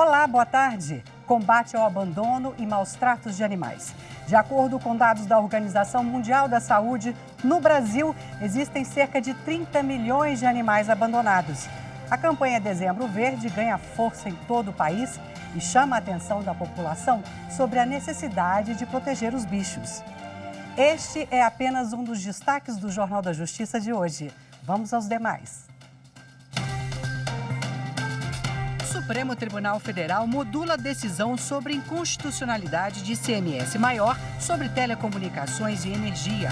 Olá, boa tarde. Combate ao abandono e maus tratos de animais. De acordo com dados da Organização Mundial da Saúde, no Brasil existem cerca de 30 milhões de animais abandonados. A campanha Dezembro Verde ganha força em todo o país e chama a atenção da população sobre a necessidade de proteger os bichos. Este é apenas um dos destaques do Jornal da Justiça de hoje. Vamos aos demais. O Supremo Tribunal Federal modula a decisão sobre inconstitucionalidade de ICMS maior sobre telecomunicações e energia.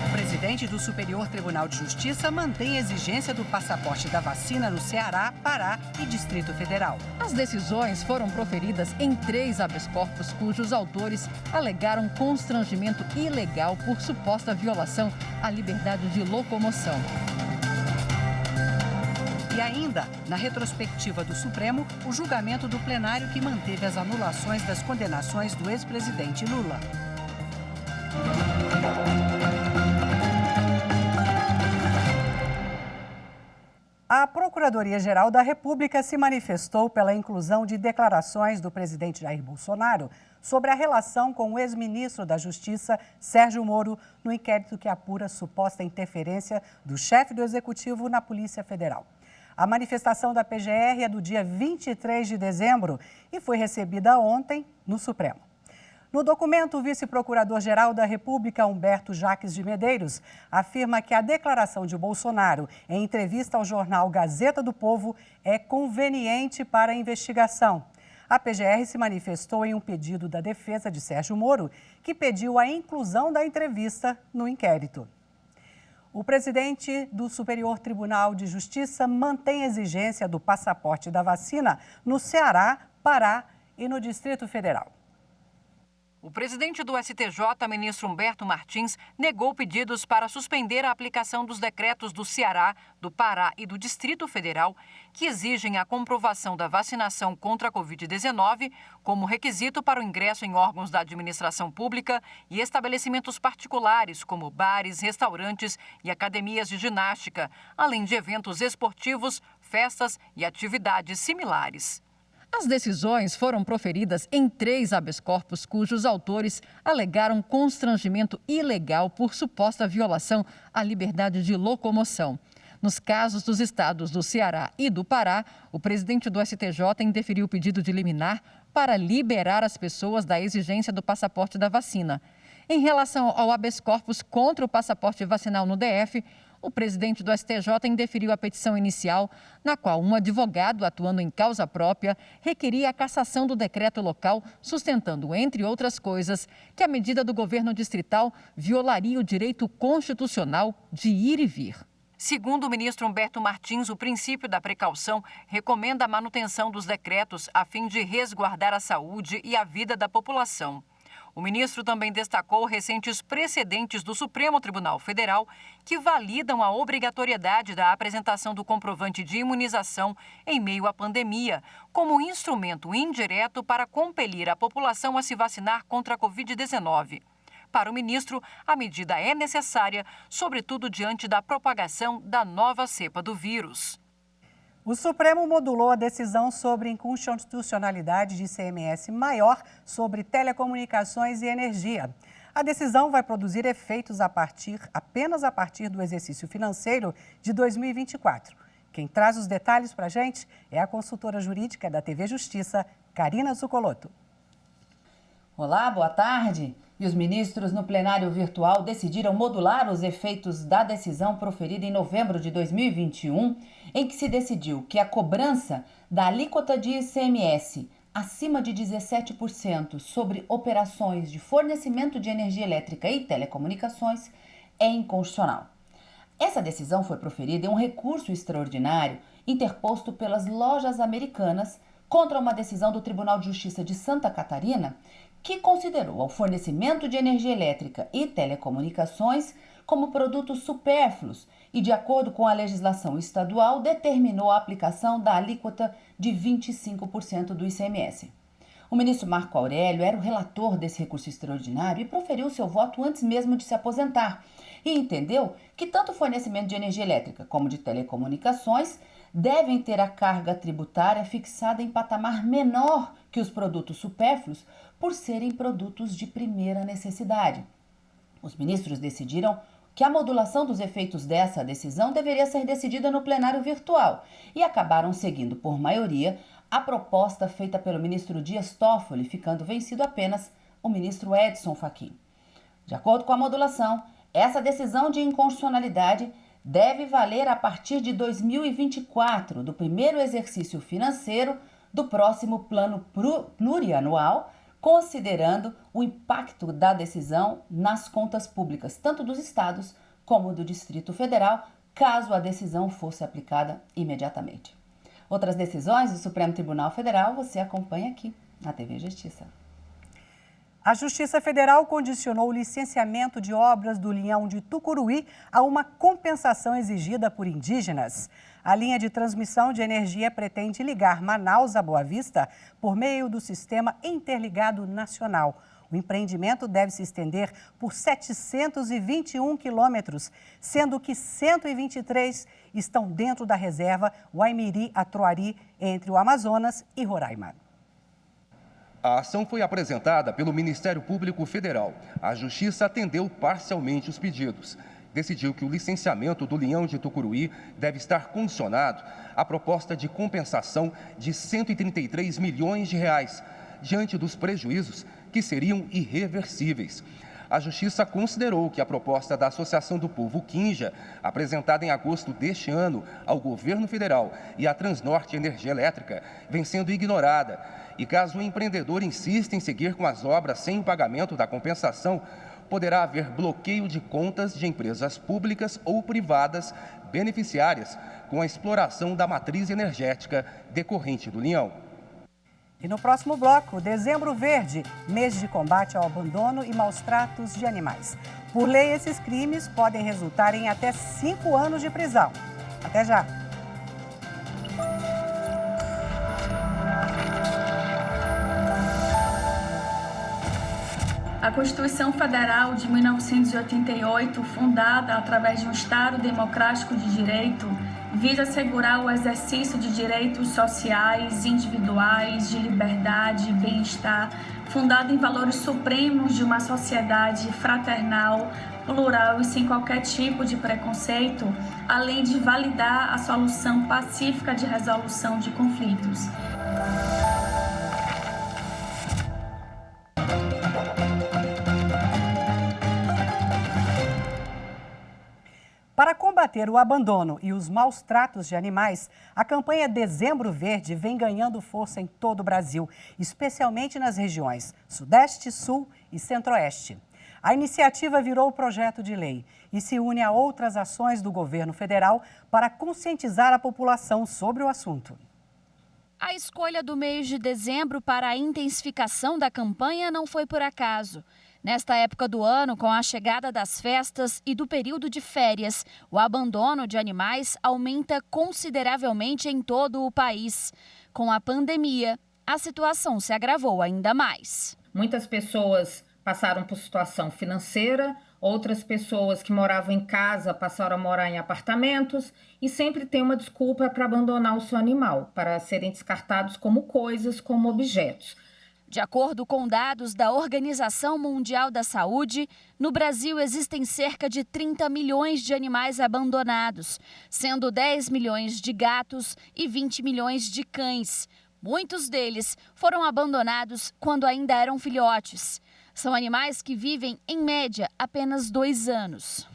O presidente do Superior Tribunal de Justiça mantém a exigência do passaporte da vacina no Ceará, Pará e Distrito Federal. As decisões foram proferidas em 3 habeas corpus cujos autores alegaram constrangimento ilegal por suposta violação à liberdade de locomoção. E ainda, na retrospectiva do Supremo, o julgamento do plenário que manteve as anulações das condenações do ex-presidente Lula. A Procuradoria-Geral da República se manifestou pela inclusão de declarações do presidente Jair Bolsonaro sobre a relação com o ex-ministro da Justiça, Sérgio Moro, no inquérito que apura suposta interferência do chefe do Executivo na Polícia Federal. A manifestação da PGR é do dia 23 de dezembro e foi recebida ontem no Supremo. No documento, o vice-procurador-geral da República, Humberto Jacques de Medeiros, afirma que a declaração de Bolsonaro em entrevista ao jornal Gazeta do Povo é conveniente para a investigação. A PGR se manifestou em um pedido da defesa de Sérgio Moro, que pediu a inclusão da entrevista no inquérito. O presidente do Superior Tribunal de Justiça mantém a exigência do passaporte da vacina no Ceará, Pará e no Distrito Federal. O presidente do STJ, ministro Humberto Martins, negou pedidos para suspender a aplicação dos decretos do Ceará, do Pará e do Distrito Federal, que exigem a comprovação da vacinação contra a Covid-19 como requisito para o ingresso em órgãos da administração pública e estabelecimentos particulares, como bares, restaurantes e academias de ginástica, além de eventos esportivos, festas e atividades similares. As decisões foram proferidas em 3 habeas corpus cujos autores alegaram constrangimento ilegal por suposta violação à liberdade de locomoção. Nos casos dos estados do Ceará e do Pará, o presidente do STJ indeferiu o pedido de liminar para liberar as pessoas da exigência do passaporte da vacina. Em relação ao habeas corpus contra o passaporte vacinal no DF, o presidente do STJ indeferiu a petição inicial, na qual um advogado, atuando em causa própria, requeria a cassação do decreto local, sustentando, entre outras coisas, que a medida do governo distrital violaria o direito constitucional de ir e vir. Segundo o ministro Humberto Martins, o princípio da precaução recomenda a manutenção dos decretos a fim de resguardar a saúde e a vida da população. O ministro também destacou recentes precedentes do Supremo Tribunal Federal que validam a obrigatoriedade da apresentação do comprovante de imunização em meio à pandemia, como instrumento indireto para compelir a população a se vacinar contra a Covid-19. Para o ministro, a medida é necessária, sobretudo diante da propagação da nova cepa do vírus. O Supremo modulou a decisão sobre inconstitucionalidade de ICMS maior sobre telecomunicações e energia. A decisão vai produzir efeitos apenas a partir do exercício financeiro de 2024. Quem traz os detalhes para a gente é a consultora jurídica da TV Justiça, Karina Zucolotto. Olá, boa tarde. E os ministros no plenário virtual decidiram modular os efeitos da decisão proferida em novembro de 2021, em que se decidiu que a cobrança da alíquota de ICMS acima de 17% sobre operações de fornecimento de energia elétrica e telecomunicações é inconstitucional. Essa decisão foi proferida em um recurso extraordinário interposto pelas lojas americanas contra uma decisão do Tribunal de Justiça de Santa Catarina, que considerou o fornecimento de energia elétrica e telecomunicações como produtos supérfluos e, de acordo com a legislação estadual, determinou a aplicação da alíquota de 25% do ICMS. O ministro Marco Aurélio era o relator desse recurso extraordinário e proferiu seu voto antes mesmo de se aposentar e entendeu que tanto o fornecimento de energia elétrica como de telecomunicações devem ter a carga tributária fixada em patamar menor que os produtos supérfluos por serem produtos de primeira necessidade. Os ministros decidiram que a modulação dos efeitos dessa decisão deveria ser decidida no plenário virtual e acabaram seguindo por maioria a proposta feita pelo ministro Dias Toffoli, ficando vencido apenas o ministro Edson Fachin. De acordo com a modulação, essa decisão de inconstitucionalidade deve valer a partir de 2024, do primeiro exercício financeiro do próximo plano plurianual, considerando o impacto da decisão nas contas públicas, tanto dos estados como do Distrito Federal, caso a decisão fosse aplicada imediatamente. Outras decisões do Supremo Tribunal Federal você acompanha aqui na TV Justiça. A Justiça Federal condicionou o licenciamento de obras do linhão de Tucuruí a uma compensação exigida por indígenas. A linha de transmissão de energia pretende ligar Manaus a Boa Vista por meio do Sistema Interligado Nacional. O empreendimento deve se estender por 721 quilômetros, sendo que 123 estão dentro da reserva Uaimiri-Atuari, entre o Amazonas e Roraima. A ação foi apresentada pelo Ministério Público Federal. A Justiça atendeu parcialmente os pedidos. Decidiu que o licenciamento do linhão de Tucuruí deve estar condicionado à proposta de compensação de R$ 133 milhões, diante dos prejuízos que seriam irreversíveis. A Justiça considerou que a proposta da Associação do Povo Kinja, apresentada em agosto deste ano ao governo federal e à Transnorte Energia Elétrica, vem sendo ignorada. E caso o empreendedor insista em seguir com as obras sem o pagamento da compensação, poderá haver bloqueio de contas de empresas públicas ou privadas beneficiárias com a exploração da matriz energética decorrente do linhão. E no próximo bloco, Dezembro Verde, mês de combate ao abandono e maus tratos de animais. Por lei, esses crimes podem resultar em até 5 anos de prisão. Até já! A Constituição Federal de 1988, fundada através de um Estado democrático de direito, visa assegurar o exercício de direitos sociais, individuais, de liberdade e bem-estar, fundado em valores supremos de uma sociedade fraternal, plural e sem qualquer tipo de preconceito, além de validar a solução pacífica de resolução de conflitos. Para combater o abandono e os maus tratos de animais, a campanha Dezembro Verde vem ganhando força em todo o Brasil, especialmente nas regiões Sudeste, Sul e Centro-Oeste. A iniciativa virou projeto de lei e se une a outras ações do governo federal para conscientizar a população sobre o assunto. A escolha do mês de dezembro para a intensificação da campanha não foi por acaso. Nesta época do ano, com a chegada das festas e do período de férias, o abandono de animais aumenta consideravelmente em todo o país. Com a pandemia, a situação se agravou ainda mais. Muitas pessoas passaram por situação financeira, outras pessoas que moravam em casa passaram a morar em apartamentos e sempre tem uma desculpa para abandonar o seu animal, para serem descartados como coisas, como objetos. De acordo com dados da Organização Mundial da Saúde, no Brasil existem cerca de 30 milhões de animais abandonados, sendo 10 milhões de gatos e 20 milhões de cães. Muitos deles foram abandonados quando ainda eram filhotes. São animais que vivem, em média, apenas 2 anos.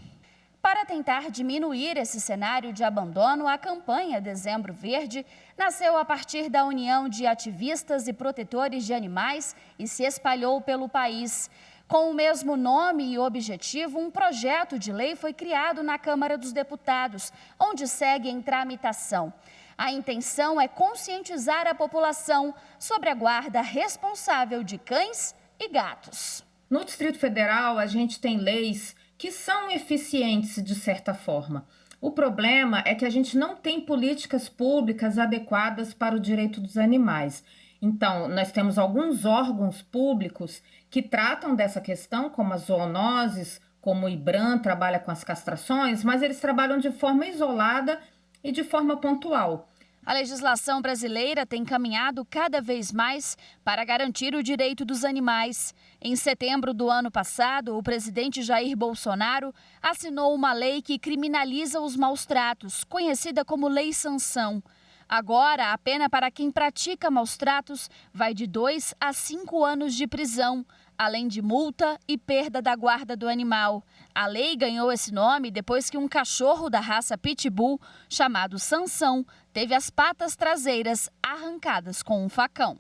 Para tentar diminuir esse cenário de abandono, a campanha Dezembro Verde nasceu a partir da união de ativistas e protetores de animais e se espalhou pelo país. Com o mesmo nome e objetivo, um projeto de lei foi criado na Câmara dos Deputados, onde segue em tramitação. A intenção é conscientizar a população sobre a guarda responsável de cães e gatos. No Distrito Federal, a gente tem leis que são eficientes de certa forma. O problema é que a gente não tem políticas públicas adequadas para o direito dos animais. Então, nós temos alguns órgãos públicos que tratam dessa questão, como as zoonoses, como o IBRAM trabalha com as castrações, mas eles trabalham de forma isolada e de forma pontual. A legislação brasileira tem caminhado cada vez mais para garantir o direito dos animais. Em setembro do ano passado, o presidente Jair Bolsonaro assinou uma lei que criminaliza os maus-tratos, conhecida como Lei Sanção. Agora, a pena para quem pratica maus-tratos vai de 2 a 5 anos de prisão, além de multa e perda da guarda do animal. A lei ganhou esse nome depois que um cachorro da raça Pitbull, chamado Sansão, teve as patas traseiras arrancadas com um facão.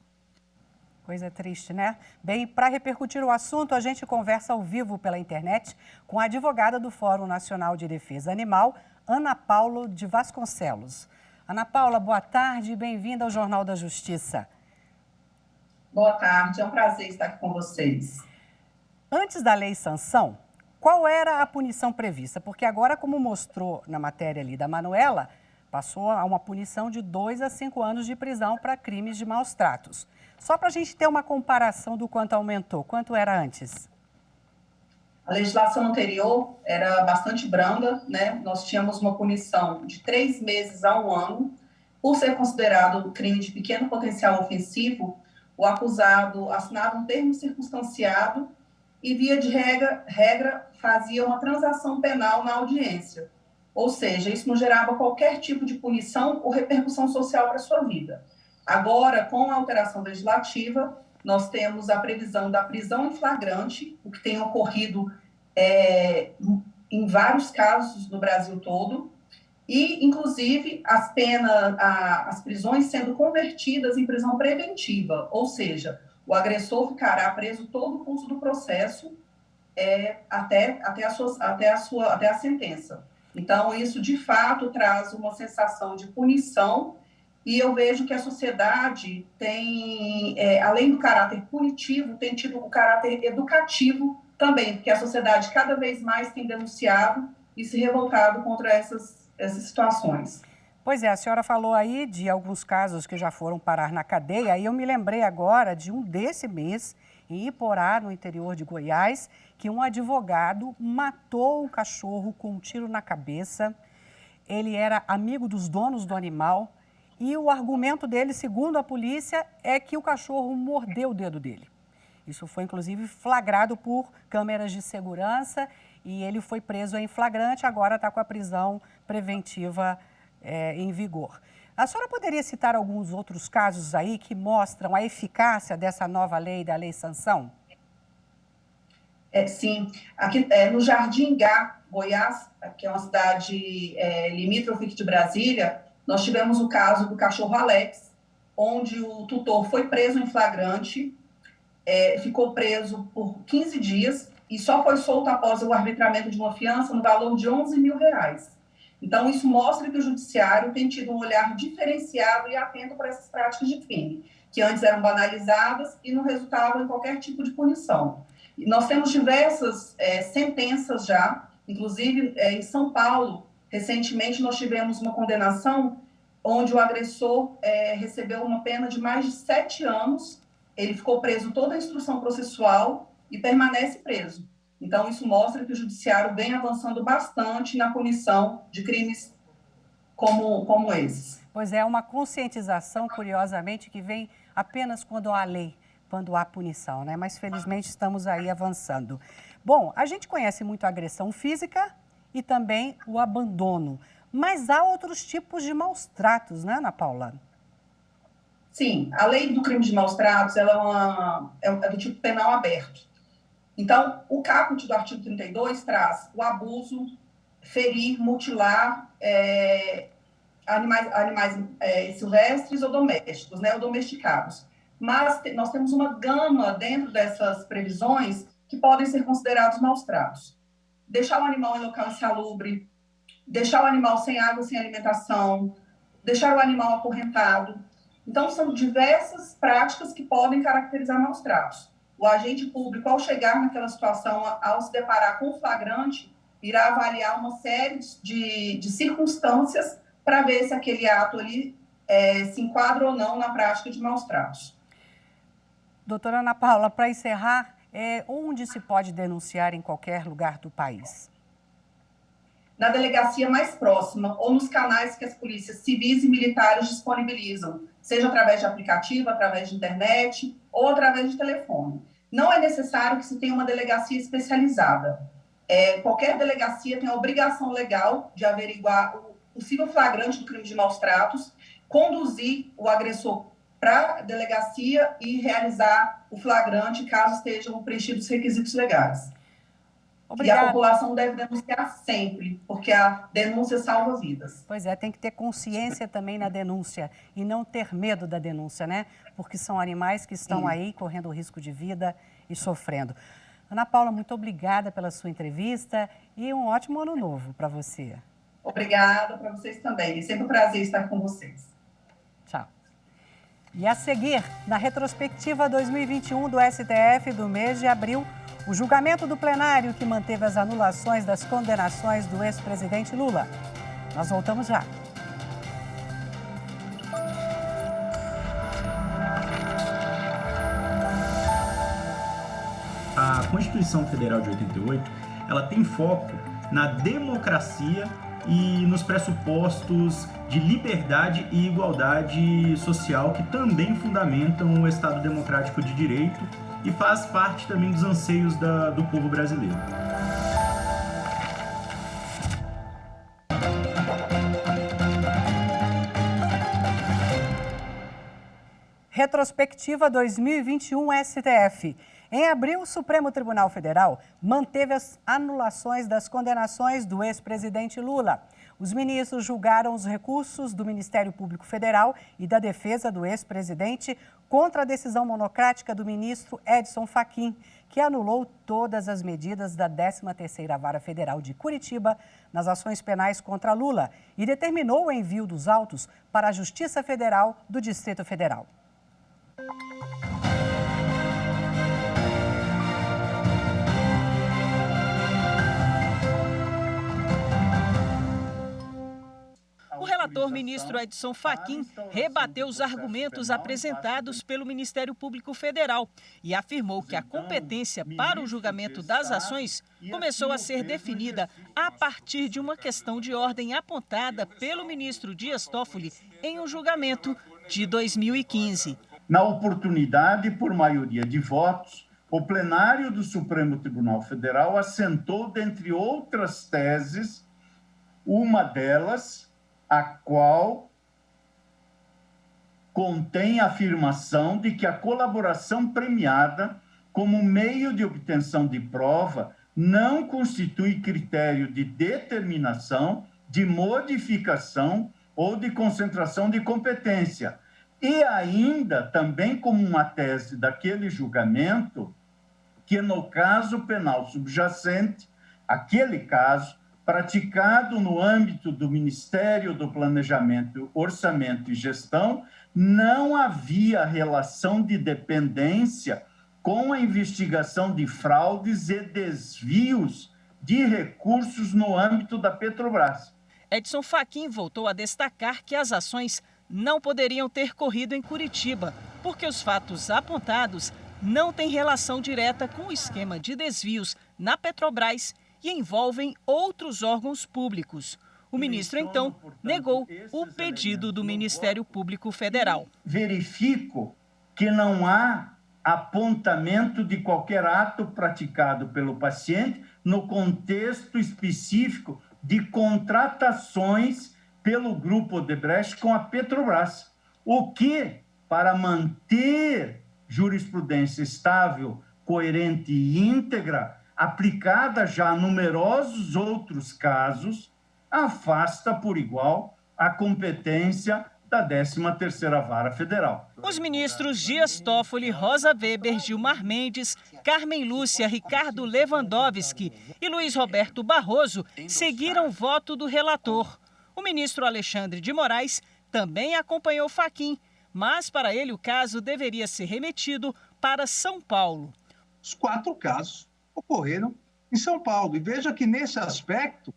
Coisa triste, né? Bem, para repercutir o assunto, a gente conversa ao vivo pela internet com a advogada do Fórum Nacional de Defesa Animal, Ana Paula de Vasconcelos. Ana Paula, boa tarde e bem-vinda ao Jornal da Justiça. Boa tarde, é um prazer estar aqui com vocês. Antes da Lei Sanção, qual era a punição prevista? Porque agora, como mostrou na matéria ali da Manuela, passou a uma punição de 2 a 5 anos de prisão para crimes de maus-tratos. Só para a gente ter uma comparação do quanto aumentou, quanto era antes? A legislação anterior era bastante branda, né? Nós tínhamos uma punição de 3 meses a 1 ano. Por ser considerado crime de pequeno potencial ofensivo, o acusado assinava um termo circunstanciado e, via de regra, fazia uma transação penal na audiência. Ou seja, isso não gerava qualquer tipo de punição ou repercussão social para a sua vida. Agora, com a alteração legislativa, nós temos a previsão da prisão em flagrante, o que tem ocorrido em vários casos no Brasil todo, e, inclusive, as prisões sendo convertidas em prisão preventiva, ou seja, o agressor ficará preso todo o curso do processo até a sentença. Então, isso, de fato, traz uma sensação de punição, e eu vejo que a sociedade tem, além do caráter punitivo, tem tido o caráter educativo também, porque a sociedade cada vez mais tem denunciado e se revoltado contra essas situações. Pois é, a senhora falou aí de alguns casos que já foram parar na cadeia, e eu me lembrei agora de um desse mês, em Iporá, no interior de Goiás, que um advogado matou um cachorro com um tiro na cabeça. Ele era amigo dos donos do animal e o argumento dele, segundo a polícia, é que o cachorro mordeu o dedo dele. Isso foi, inclusive, flagrado por câmeras de segurança e ele foi preso em flagrante, agora está com a prisão preventiva em vigor. A senhora poderia citar alguns outros casos aí que mostram a eficácia dessa nova lei, da Lei Sanção? Sim. Aqui no Jardim Gá, Goiás, que é uma cidade limítrofe de Brasília, nós tivemos o caso do cachorro Alex, onde o tutor foi preso em flagrante, ficou preso por 15 dias e só foi solto após o arbitramento de uma fiança no valor de R$11 mil. Então, isso mostra que o judiciário tem tido um olhar diferenciado e atento para essas práticas de crime, que antes eram banalizadas e não resultavam em qualquer tipo de punição. E nós temos diversas sentenças já, inclusive em São Paulo, recentemente nós tivemos uma condenação onde o agressor recebeu uma pena de mais de 7 anos, ele ficou preso toda a instrução processual e permanece preso. Então, isso mostra que o judiciário vem avançando bastante na punição de crimes como esses. Pois é, uma conscientização, curiosamente, que vem apenas quando há lei, quando há punição, né? Mas, felizmente, estamos aí avançando. Bom, a gente conhece muito a agressão física e também o abandono. Mas há outros tipos de maus-tratos, né, Ana Paula? Sim, a lei do crime de maus-tratos ela é do tipo penal aberto. Então, o caput do artigo 32 traz o abuso, ferir, mutilar animais silvestres ou domésticos, né, ou domesticados. Mas nós temos uma gama dentro dessas previsões que podem ser considerados maus-tratos. Deixar o animal em local insalubre, deixar o animal sem água, sem alimentação, deixar o animal acorrentado. Então, são diversas práticas que podem caracterizar maus-tratos. O agente público, ao chegar naquela situação, ao se deparar com o flagrante, irá avaliar uma série de circunstâncias para ver se aquele ato ali se enquadra ou não na prática de maus-tratos. Doutora Ana Paula, para encerrar, onde se pode denunciar em qualquer lugar do país? na delegacia mais próxima ou nos canais que as polícias civis e militares disponibilizam, seja através de aplicativo, através de internet ou através de telefone. Não é necessário que se tenha uma delegacia especializada. Qualquer delegacia tem a obrigação legal de averiguar o possível flagrante do crime de maus tratos, conduzir o agressor para a delegacia e realizar o flagrante caso estejam preenchidos os requisitos legais. Obrigada. E a população deve denunciar sempre, porque a denúncia salva vidas. Pois é, tem que ter consciência também na denúncia e não ter medo da denúncia, né? Porque são animais que estão aí correndo risco de vida e sofrendo. Ana Paula, muito obrigada pela sua entrevista e um ótimo ano novo para você. Obrigada para vocês também. É sempre um prazer estar com vocês. Tchau. E a seguir, na retrospectiva 2021 do STF do mês de abril, o julgamento do plenário que manteve as anulações das condenações do ex-presidente Lula. Nós voltamos já. A Constituição Federal de 88, ela tem foco na democracia e nos pressupostos de liberdade e igualdade social que também fundamentam o Estado Democrático de Direito e faz parte também dos anseios do povo brasileiro. Retrospectiva 2021 STF. Em abril, o Supremo Tribunal Federal manteve as anulações das condenações do ex-presidente Lula. Os ministros julgaram os recursos do Ministério Público Federal e da defesa do ex-presidente contra a decisão monocrática do ministro Edson Fachin, que anulou todas as medidas da 13ª Vara Federal de Curitiba nas ações penais contra Lula e determinou o envio dos autos para a Justiça Federal do Distrito Federal. O relator ministro Edson Fachin rebateu os argumentos apresentados pelo Ministério Público Federal e afirmou que a competência para o julgamento das ações começou a ser definida a partir de uma questão de ordem apontada pelo ministro Dias Toffoli em um julgamento de 2015. Na oportunidade, por maioria de votos, o plenário do Supremo Tribunal Federal assentou, dentre outras teses, uma delas, a qual contém a afirmação de que a colaboração premiada como meio de obtenção de prova não constitui critério de determinação, de modificação ou de concentração de competência. E ainda, também como uma tese daquele julgamento, que no caso penal subjacente, aquele caso, praticado no âmbito do Ministério do Planejamento, Orçamento e Gestão, não havia relação de dependência com a investigação de fraudes e desvios de recursos no âmbito da Petrobras. Edson Fachin voltou a destacar que as ações não poderiam ter corrido em Curitiba, porque os fatos apontados não têm relação direta com o esquema de desvios na Petrobras e envolvem outros órgãos públicos. O ministro, então, negou o pedido do Ministério Público Federal. Verifico que não há apontamento de qualquer ato praticado pelo paciente no contexto específico de contratações pelo Grupo Odebrecht com a Petrobras. O que, para manter jurisprudência estável, coerente e íntegra, aplicada já a numerosos outros casos, afasta por igual a competência da 13ª Vara Federal. Os ministros Dias Toffoli, Rosa Weber, Gilmar Mendes, Carmen Lúcia, Ricardo Lewandowski e Luiz Roberto Barroso seguiram o voto do relator. O ministro Alexandre de Moraes também acompanhou Fachin, mas para ele o caso deveria ser remetido para São Paulo. Os 4 casos ocorreram em São Paulo. E veja que, nesse aspecto,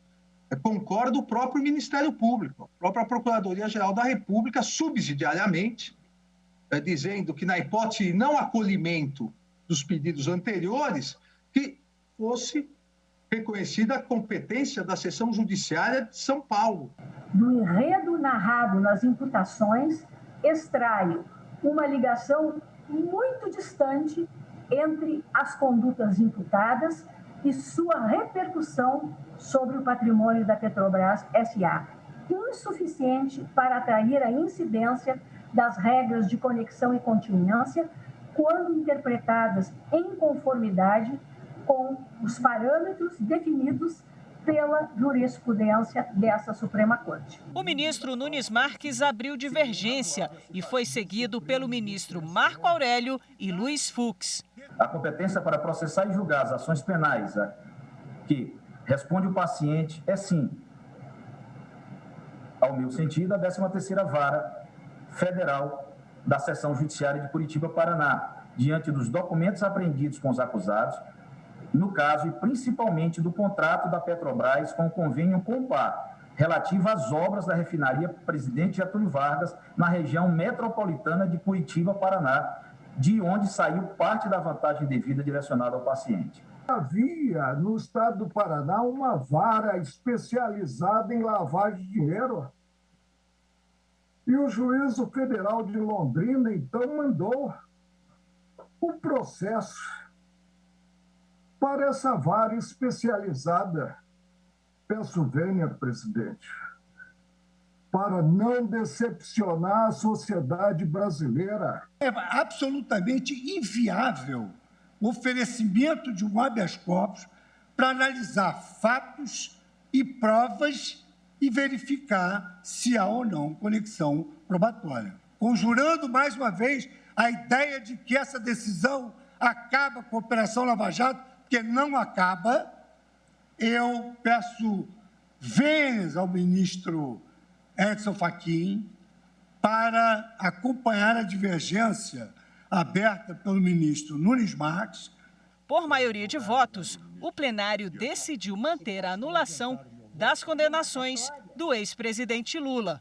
concorda o próprio Ministério Público, a própria Procuradoria-Geral da República, subsidiariamente, dizendo que, na hipótese de não acolhimento dos pedidos anteriores, que fosse reconhecida a competência da seção judiciária de São Paulo. Do enredo narrado nas imputações, extrai uma ligação muito distante entre as condutas imputadas e sua repercussão sobre o patrimônio da Petrobras S.A., insuficiente para atrair a incidência das regras de conexão e continência quando interpretadas em conformidade com os parâmetros definidos pela jurisprudência dessa Suprema Corte. O ministro Nunes Marques abriu divergência e foi seguido pelo ministro Marco Aurélio e Luiz Fux. A competência para processar e julgar as ações penais que responde o paciente é sim, ao meu sentido, a 13ª Vara Federal da Seção Judiciária de Curitiba, Paraná, diante dos documentos apreendidos com os acusados, no caso e principalmente do contrato da Petrobras com o convênio Compar, relativo às obras da refinaria Presidente Getúlio Vargas, na região metropolitana de Curitiba, Paraná, de onde saiu parte da vantagem devida direcionada ao paciente. Havia no estado do Paraná uma vara especializada em lavagem de dinheiro. E o juízo federal de Londrina, então, mandou o processo para essa vara especializada. Peço vênia, presidente, para não decepcionar a sociedade brasileira. É absolutamente inviável o oferecimento de um habeas corpus para analisar fatos e provas e verificar se há ou não conexão probatória. Conjurando, mais uma vez, a ideia de que essa decisão acaba com a Operação Lava Jato, porque não acaba. Eu peço vênias ao ministro Edson Fachin para acompanhar a divergência aberta pelo ministro Nunes Marques. Por maioria de votos, o plenário decidiu manter a anulação das condenações do ex-presidente Lula.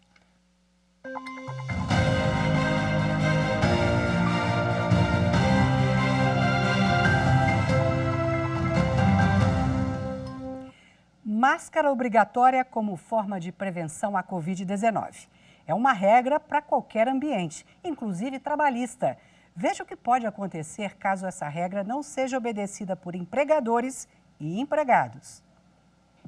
Máscara obrigatória como forma de prevenção à Covid-19. É uma regra para qualquer ambiente, inclusive trabalhista. Veja o que pode acontecer caso essa regra não seja obedecida por empregadores e empregados.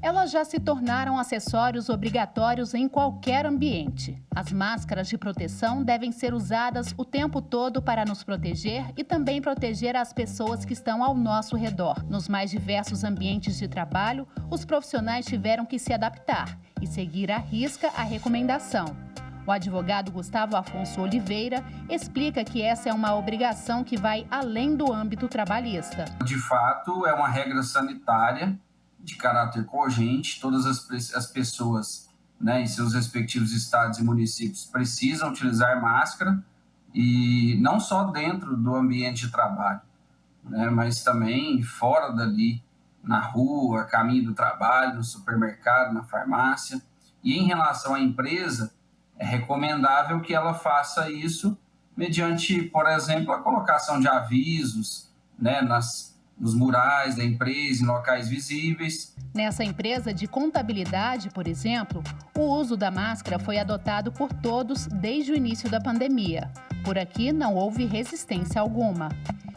Elas já se tornaram acessórios obrigatórios em qualquer ambiente. As máscaras de proteção devem ser usadas o tempo todo para nos proteger e também proteger as pessoas que estão ao nosso redor. Nos mais diversos ambientes de trabalho, os profissionais tiveram que se adaptar e seguir à risca a recomendação. O advogado Gustavo Afonso Oliveira explica que essa é uma obrigação que vai além do âmbito trabalhista. De fato, é uma regra sanitária de caráter cogente. Todas as pessoas, né, em seus respectivos estados e municípios precisam utilizar máscara, e não só dentro do ambiente de trabalho, né, mas também fora dali, na rua, caminho do trabalho, no supermercado, na farmácia. E em relação à empresa, é recomendável que ela faça isso mediante, por exemplo, a colocação de avisos, né, nos murais da empresa, em locais visíveis. Nessa empresa de contabilidade, por exemplo, o uso da máscara foi adotado por todos desde o início da pandemia. Por aqui não houve resistência alguma.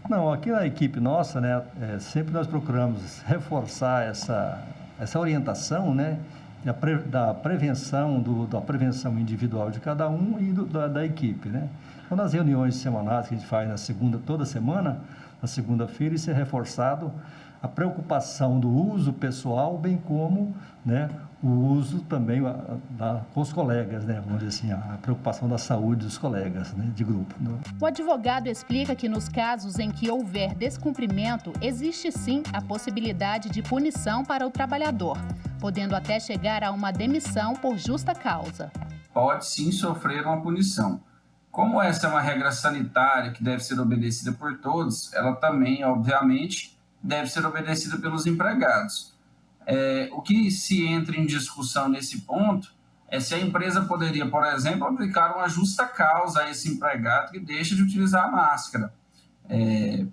Não, aqui na equipe nossa, né, sempre nós procuramos reforçar essa orientação, né, da prevenção, da prevenção individual de cada um e da equipe, né? Então, nas reuniões semanais que a gente faz toda semana, na segunda-feira, isso é reforçado, a preocupação do uso pessoal, bem como, né, o uso também com os colegas, né, vamos dizer assim, a preocupação da saúde dos colegas, né, de grupo. O advogado explica que nos casos em que houver descumprimento, existe sim a possibilidade de punição para o trabalhador, podendo até chegar a uma demissão por justa causa. Pode sim sofrer uma punição. Como essa é uma regra sanitária que deve ser obedecida por todos, ela também, obviamente, deve ser obedecida pelos empregados. O que se entra em discussão nesse ponto é se a empresa poderia, por exemplo, aplicar uma justa causa a esse empregado que deixa de utilizar a máscara.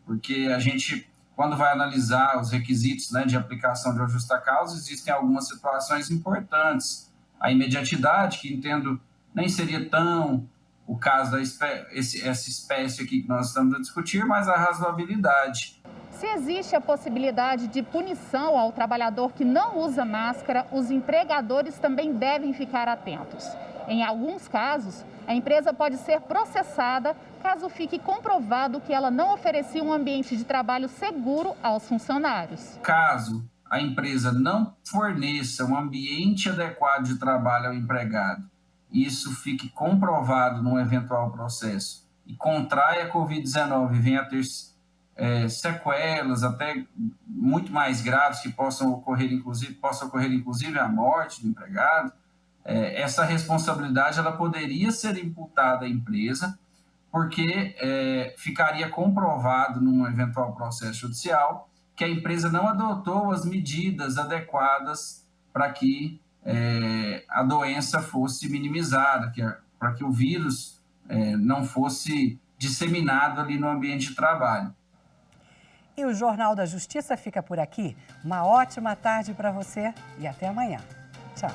Porque a gente quando vai analisar os requisitos, né, de aplicação de justa causa, existem algumas situações importantes. A imediatidade, que entendo nem seria tão o caso essa espécie aqui que nós estamos a discutir, mas a razoabilidade. Se existe a possibilidade de punição ao trabalhador que não usa máscara, os empregadores também devem ficar atentos. Em alguns casos, a empresa pode ser processada caso fique comprovado que ela não oferecia um ambiente de trabalho seguro aos funcionários. Caso a empresa não forneça um ambiente adequado de trabalho ao empregado, e isso fique comprovado num eventual processo, e contraia a Covid-19 e venha a ter sequelas até muito mais graves que possam ocorrer inclusive a morte do empregado, essa responsabilidade ela poderia ser imputada à empresa, porque ficaria comprovado num eventual processo judicial que a empresa não adotou as medidas adequadas para que a doença fosse minimizada, para que o vírus não fosse disseminado ali no ambiente de trabalho. E o Jornal da Justiça fica por aqui. Uma ótima tarde para você e até amanhã. Tchau.